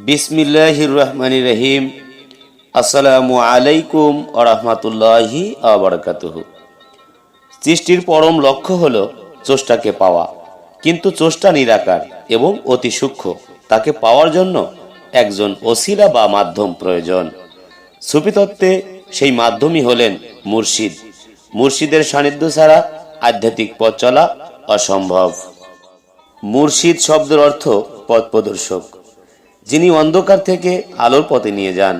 বিসমিল্লাহির রহমানির রহিম। আসসালামু আলাইকুম ওয়া রাহমাতুল্লাহি ওয়া বারাকাতুহু। সৃষ্টির পরম লক্ষ্য হলো স্রষ্টাকে পাওয়া, কিন্তু স্রষ্টা নিরাকার এবং অতি সূক্ষ্ম। তাকে পাওয়ার জন্য একজন ওসিলা বা মাধ্যম প্রয়োজন। সুফি তত্ত্বে সেই মাধ্যমই হলেন মুর্শিদ। মুর্শিদের সান্নিধ্য ছাড়া আধ্যাত্মিক পথ চলা অসম্ভব। মুর্শিদ শব্দের অর্থ পথ প্রদর্শক, যিনি অন্ধকার থেকে আলোর পথে নিয়ে যান।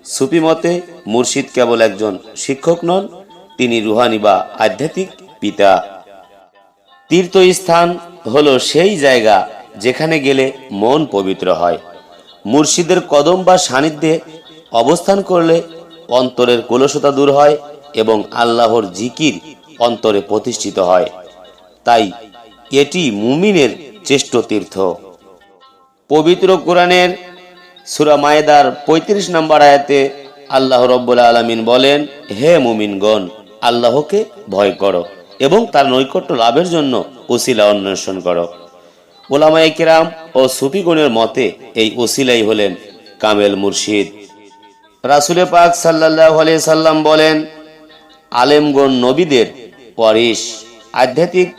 সুফি মতে মুর্শিদ কেবল একজন শিক্ষক নন, তিনি রুহানি বা আধ্যাত্মিক পিতা। তীর্থস্থান হলো সেই জায়গা যেখানে গেলে মন পবিত্র হয়। মুর্শিদের কদম বা সান্নিধ্যে অবস্থান করলে অন্তরের কলুষতা দূর হয় এবং আল্লাহর জিকির অন্তরে প্রতিষ্ঠিত হয়। তাই এটি মুমিনের শ্রেষ্ঠ তীর্থ। পবিত্র কোরআনের সূরা মায়েদার ৩৫ নম্বর আয়াতে আল্লাহ রাব্বুল আলামিন বলেন, হে মুমিনগণ, আল্লাহকে ভয় করো এবং তার নৈকট্য লাভের জন্য ওসিলা অন্বেষণ করো। উলামায়ে কেরাম ও সুফিগণের মতে এই ওসিলাই হলেন কামেল মুর্শিদ। রাসূল পাক সাল্লাল্লাহু আলাইহি সাল্লাম বলেন, আলেমগণ নবীদের ওয়ারিস। আধ্যাত্মিক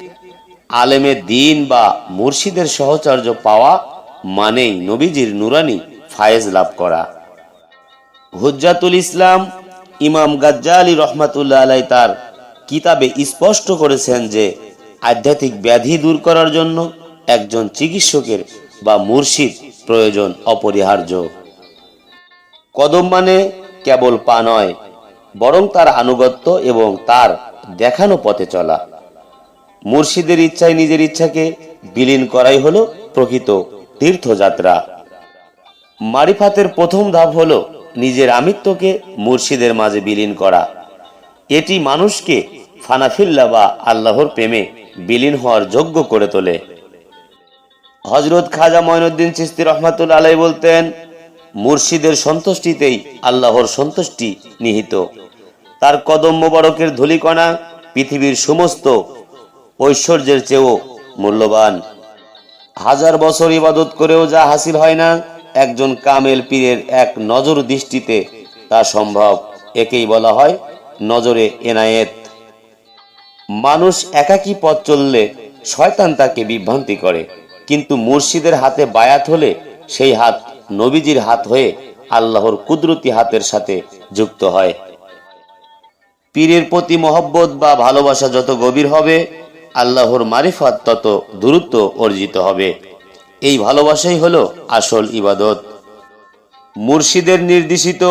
আলেমে দ্বীন বা মুর্শিদের সহচর্য পাওয়া মানেই নবীজির নুরানি ফায়েজ লাভ করা। হুজ্জাতুল ইসলাম ইমাম গাজ্জালি রহমাতুল্লাহ আলাইহি তার কিতাবে স্পষ্ট করেছেন যে আধ্যাত্মিক ব্যাধি দূর করার জন্য একজন চিকিৎসকের বা মুর্শিদ প্রয়োজন অপরিহার্য। কদম মানে কেবল পা নয়, বরং তার আনুগত্য এবং তার দেখানো পথে চলা। মুর্শিদের ইচ্ছায় নিজের ইচ্ছাকে বিলীন করাই হলো প্রকৃত তীর্থযাত্রা। মারিফাতের প্রথম ধাপ হলো নিজের আমিত্বকে মুর্শিদের মাঝে বিলীন করা। এটি মানুষকে ফানাফিল্লাহ বা আল্লাহর প্রেমে বিলীন হওয়ার যোগ্য করে তোলে। হযরত খাজা মঈনুদ্দিন চিশতি রহমাতুল্লাহ আলাইহি বলতেন, মুর্শিদের সন্তুষ্টিতেই আল্লাহর সন্তুষ্টি নিহিত। তার কদম মোবারকের ধূলিকণা পৃথিবীর সমস্ত ঐশ্বর্যের চেয়েও মূল্যবান। হাজার বছর ইবাদত করেও যা হাসিল হয় না, একজন কামেল পীরের এক নজর দৃষ্টিতে তা সম্ভব। একেই বলা হয় নজরে এনায়েত। মানুষ একাকী পথ চললে শয়তান তাকে বিভ্রান্তি করে, কিন্তু মুর্শিদের হাতে বায়াত হলে সেই হাত নবীজির হাত হয়ে আল্লাহর কুদরতি হাতের সাথে যুক্ত হয়। পীরের প্রতি মহব্বত বা ভালোবাসা যত গভীর হবে, আল্লাহর মারিফাত তত দূরত্ব অর্জিত হবে। এই ভালোবাসাই হলো আসল ইবাদত। মুর্শিদের নির্দেশিত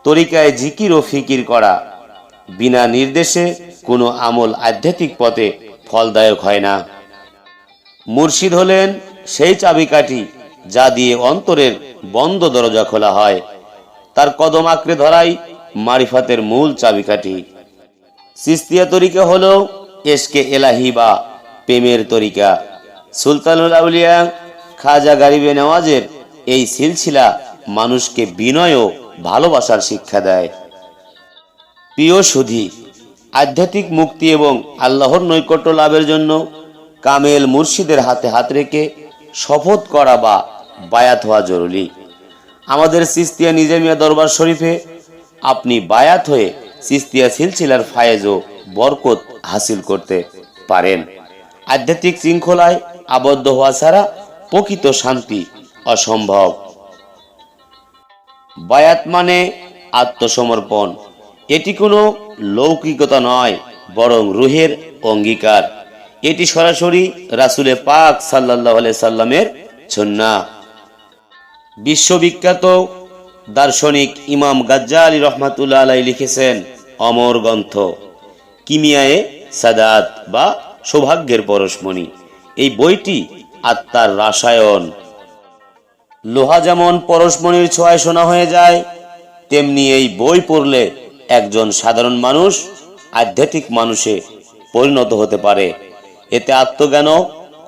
তরিকায় জিকির ও ফিকির করা। বিনা নির্দেশে কোনো আমল আধ্যাত্মিক পথে ফলদায়ক হয় না। মুর্শিদ হলেন সেই চাবিকাঠি যা দিয়ে অন্তরের বন্ধ দরজা খোলা হয়। তার কদম আঁকড়ে ধরাই মারিফাতের মূল চাবিকাঠি। চিশতিয়া তরিকা হলো এশকে এলাহি বা প্রেমের তরিকা। সুলতানুল আউলিয়া খাজা গরিবে নওয়াজের এই সিলসিলা মানুষকে বিনয় ও ভালোবাসার শিক্ষা দেয়। প্রিয় সুধী, আধ্যাত্মিক মুক্তি এবং আল্লাহর নৈকট্য লাভের জন্য কামেল মুর্শিদের হাতে হাত রেখে শপথ করা বা বায়াত হওয়া জরুরি। আমাদের চিশতিয়া নিজামিয়া দরবার শরীফে আপনি বায়াত হয়ে চিশতিয়া সিলসিলার ফায়েজ ও বরকত হাসিল করতে পারেন। আধ্যাত্মিক শৃঙ্খলায় আবদ্ধ হওয়া ছাড়া প্রকৃত শান্তি অসম্ভব। বায়াত মানে আত্মসমর্পণ। এটি কোনো লৌকিকতা নয়, বরং রূহের অঙ্গীকার। এটি সরাসরি রাসূলে পাক সাল্লাল্লাহু আলাইহি সাল্লামের সুন্নাহ। বিশ্ববিখ্যাত দার্শনিক ইমাম গাজ্জালি রহমাতুল্লাহ আলাইহি লিখেছেন অমর গ্রন্থ কিমিয়ায়ে সাদাত বা সৌভাগ্যের পরশমণি। এই বইটি আত্মার রাসায়ন। লোহা যেমন পরশমণির ছোঁয়ায় সোনা হয়ে যায়, তেমনি এই বই পড়লে একজন সাধারণ মানুষ আধ্যাত্মিক মানুষে পরিণত হতে পারে। এতে আত্মজ্ঞান ও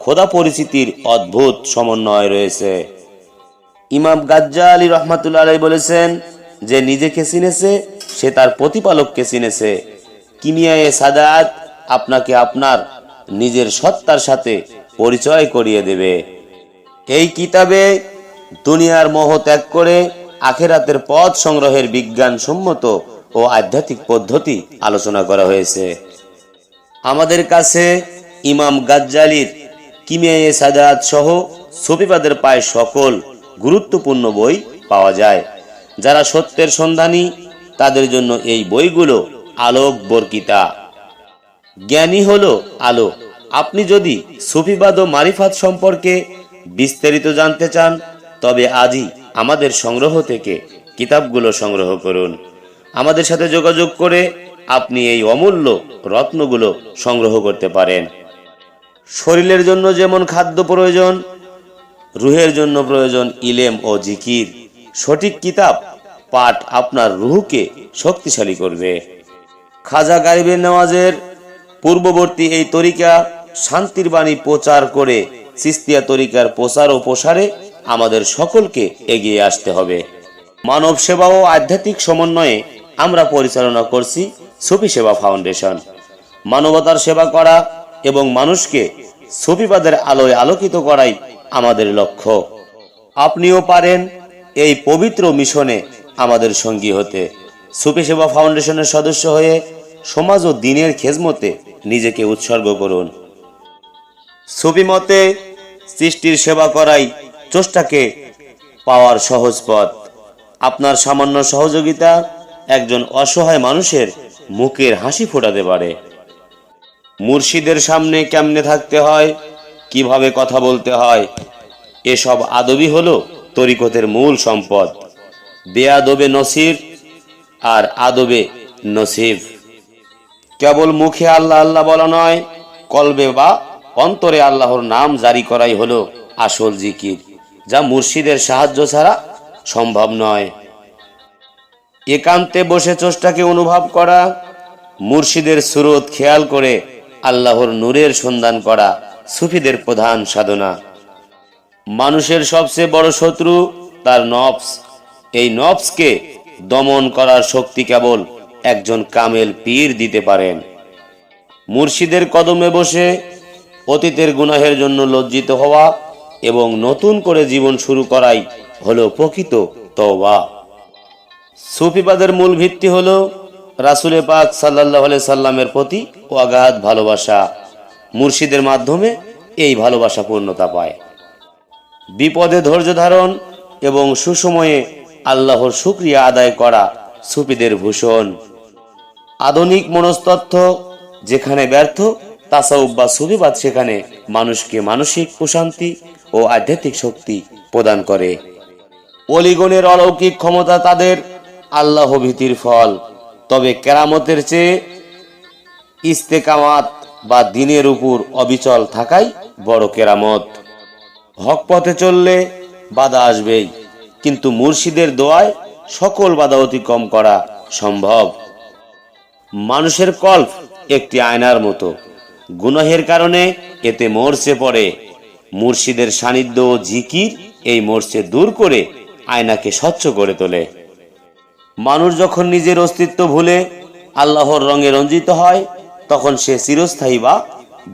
খোদা পরিচিতির অদ্ভুত সমন্বয় রয়েছে। ইমাম গাজ্জালি রহমাতুল্লাহ আলাইহি বলেছেন, যে নিজেকে চিনেছে সে তার প্রতিপালককে চিনেছে। কিমিয়ায়ে সাদাত আপনাকে আপনার নিজের সত্তার সাথে পরিচয় করিয়ে দেবে। এই কিতাবে দুনিয়ার মোহ ত্যাগ করে আখিরাতের পথ সংগ্রহের বিজ্ঞানসম্মত ও আধ্যাত্মিক পদ্ধতি আলোচনা করা হয়েছে। আমাদের কাছে ইমাম গাজ্জালির কিমিয়ায়ে সাদাত সহ সুফিবাদের প্রায় সকল গুরুত্বপূর্ণ বই পাওয়া যায়। যারা সত্যের সন্ধানী তাদের জন্য এই বইগুলো আলোক বর্কিতা। জ্ঞানী হলো আলো। আপনি যদি সুফিবাদ ও মারিফাত সম্পর্কে বিস্তারিত জানতে চান তবে আজই আমাদের সংগ্রহ থেকে কিতাবগুলো সংগ্রহ করুন। আমাদের সাথে যোগাযোগ করে আপনি এই অমূল্য রত্নগুলো সংগ্রহ করতে পারেন। শরীরের জন্য যেমন খাদ্য প্রয়োজন, রুহের জন্য প্রয়োজন ইলেম ও জিকির। সঠিক কিতাব পাঠ আপনার রুহকে শক্তিশালী করবে। খাজা গারিবের নেওয়াজের পূর্ববর্তী এই তরিকা শান্তির বাণী প্রচার করে চিস্তিয়া তরিকার প্রচার ও প্রসারে আমাদের সকলকে এগিয়ে আসতে হবে। মানব সেবা ও আধ্যাত্মিক সমন্বয়ে আমরা পরিচালনা করছি সুফি সেবা ফাউন্ডেশন। মানবতার সেবা করা এবং মানুষকে সুফিবাদের আলোয় আলোকিত করাই আমাদের লক্ষ্য। আপনিও পারেন এই পবিত্র মিশনে আমাদের সঙ্গী হতে। সুফি সেবা ফাউন্ডেশনের সদস্য হয়ে সমাজ ও দ্বীনের খেদমতে নিজেকে উৎসর্গ করুন। সুফি মতে সৃষ্টির সেবা করাই স্রষ্টাকে পাওয়ার সহজ পথ। আপনার সামান্য সহযোগিতা একজন অসহায় মানুষের মুখের হাসি ফোটাতে পারে। মুর্শিদের সামনে কেমনে থাকতে হয়, কিভাবে কথা বলতে হয়, এসব আদবই হলো তরিকতের মূল সম্পদ। বেআদবে নসির আর আদবে নসিব। কেবল মুখে আল্লাহ আল্লাহ বলা নয়, কলবে বা অন্তরে আল্লাহর নাম জারি করাই হলো আসল জিকির, যা মুর্শিদের সাহায্য ছাড়া সম্ভব নয়। একান্তে বসে স্রষ্টাকে অনুভব করা, মুর্শিদের সুরত খেয়াল করে আল্লাহর নূরের সন্ধান করা সুফিদের প্রধান সাধনা। মানুষের সবচেয়ে বড় শত্রু তার নফস। এই নফসকে দমন করার শক্তি কেবল একজন কামেল পীর দিতে পারেন। মুর্শিদের কদমে বসে অতীতের গুনাহের জন্য লজ্জিত হওয়া এবং নতুন করে জীবন শুরু করাই হলো প্রকৃত তওবা। সুফিবাদের মূল ভিত্তি হলো রাসূল পাক সাল্লাল্লাহু আলাইহি সাল্লামের প্রতি অগাধ ভালোবাসা। মুর্শিদের মাধ্যমে এই ভালোবাসা পূর্ণতা পায়। বিপদে ধৈর্য ধারণ এবং সুসময়ে আল্লাহর শুকরিয়া আদায় করা সুফিদের ভূষণ। আধুনিক মনস্তত্ত্ব যেখানে ব্যর্থ, তাসাউফ বা সুফিবাদ সেখানে মানুষকে মানসিক প্রশান্তি ও আধ্যাত্মিক শক্তি প্রদান করে। অলিগণের অলৌকিক ক্ষমতা তাদের আল্লাহ ভীতির ফল। তবে কেরামতের চেয়ে ইস্তেকামাত বা দ্বীনের উপর অবিচল থাকাই বড় কেরামত। হক পথে চললে বাধা আসবেই, কিন্তু মুর্শিদের দোয়ায় সকল বাধা অতিক্রম করা সম্ভব। মানুষের কল্প একটি আয়নার মতো, গুনাহের কারণে এতে মরচে পড়ে। মুর্শিদের সান্নিধ্য ও জিকির এই মরচে দূর করে আয়নাকে স্বচ্ছ করে তোলে। মানুষ যখন নিজের অস্তিত্ব ভুলে আল্লাহর রঙে রঞ্জিত হয়, তখন সে চিরস্থায়ী বা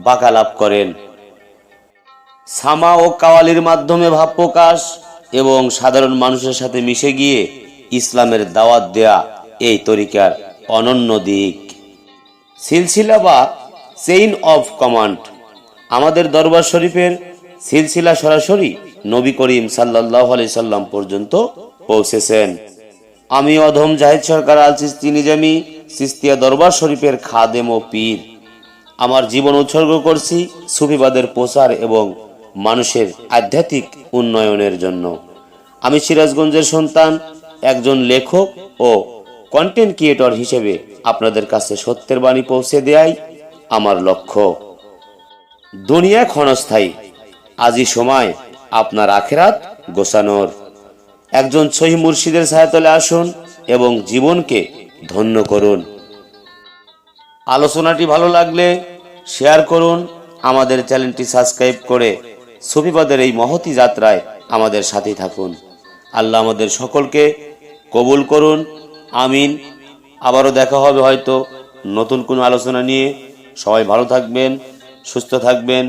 বাঁকা লাভ করেন। সামা ও কাওয়ালির মাধ্যমে ভাব প্রকাশ এবং সাধারণ মানুষের সাথে মিশে গিয়ে ইসলামের দাওয়াত দেয়া এই তরিকার অনন্য দিক। সিলসিলা বা চেইন অফ কমান্ড। আমাদের দরবার শরীফের সিলসিলা সরাসরি নবী করিম সাল্লাল্লাহু আলাইহি সাল্লাম পর্যন্ত পৌঁছেছেন। আমি অধম জাহিদ সরকার আল চিশতি নিজামী চিশতিয়া দরবার শরীফের খাদেম ও পীর। আমার জীবন উৎসর্গ করছি সুফিবাদের প্রচার এবং মানুষের আধ্যাত্মিক উন্নয়নের জন্য। আমি সিরাজগঞ্জের সন্তান, একজন লেখক ও কন্টেন্ট ক্রিয়েটর হিসেবে আপনাদের কাছে সত্যের বাণী পৌঁছে দেয়াই আমার লক্ষ্য। দুনিয়া ক্ষণস্থায়ী, আজই সময় আপনার আখিরাত গোছানোর। একজন সহি মুর্শিদের ছায়াতলে আসুন এবং জীবনকে ধন্য করুন। আলোচনাটি ভালো লাগলে শেয়ার করুন। আমাদের চ্যানেলটি সাবস্ক্রাইব করে সুফিবাদের এই মহতী যাত্রায় আমাদের সাথে থাকুন। আল্লাহ আমাদের সকলকে কবুল করুন, আমিন। আবারও দেখা হবে হয়তো নতুন কোনো আলোচনা নিয়ে। সবাই ভালো থাকবেন, সুস্থ থাকবেন।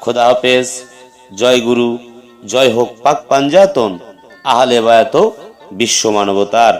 খোদা হাফেজ। জয় গুরু, জয় হোক পাক পাঞ্জাতন, আহলে বায়াত, বিশ্ব মানবতার।